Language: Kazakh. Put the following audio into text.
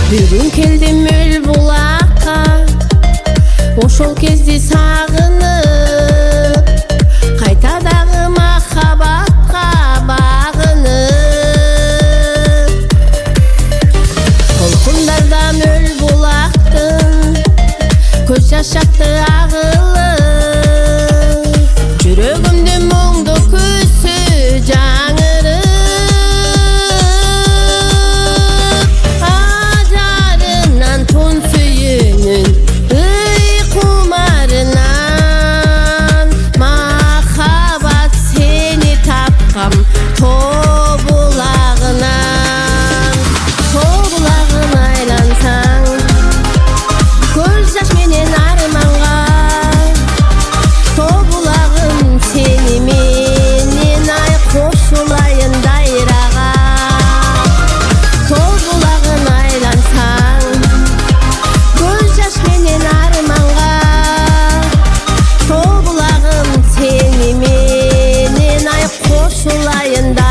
Бүгін келдім өл бұлаққа, ошол кезді сағынып, қайтадағы махаббатқа бағынып. Толқындардан өл бұлақтың көз шашақты ағылып, жүрегімде мұңды күсі жаңырып. Ажарынан тон сүйінің ый құмарынан, махаббат сені тапқам тобылағынан. Тобылағын айлансаң, көз жаш менен арманға, тобылағын сені менен ай қосылайын дайраға. Тобылағын айлансаң, көз жаш менен арманға, тобылағын сені менен ай қосылайын дайраға.